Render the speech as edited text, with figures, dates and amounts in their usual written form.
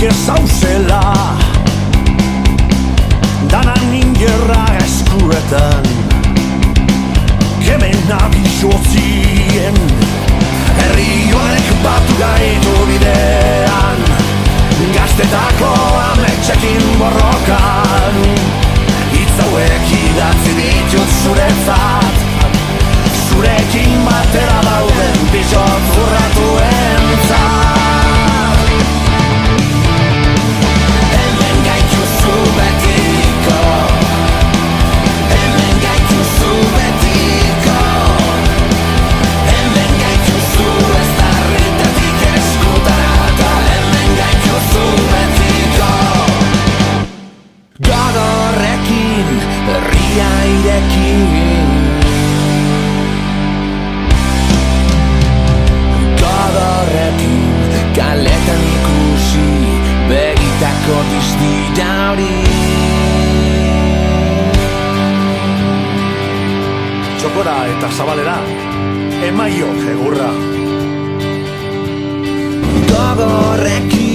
ez zauzela, danan ingerra eskuetan, kemenak izotzien, herri honek batu gaitu bidean, gaztetako ametsekin borrokan, hitz hauek idatzi ditut zuretzat, zurekin batera dauden bizot zurratuentzat. Hemen gaituzu betiko, hemen gaituzu betiko, hemen gaituzu ez darritatik eskutarata, hemen gaituzu betiko. Gogorrekin, herria irekin, kaletan ikusi begitako distira hori. Txokora eta zabalera, emaio egurra. Gogorrekin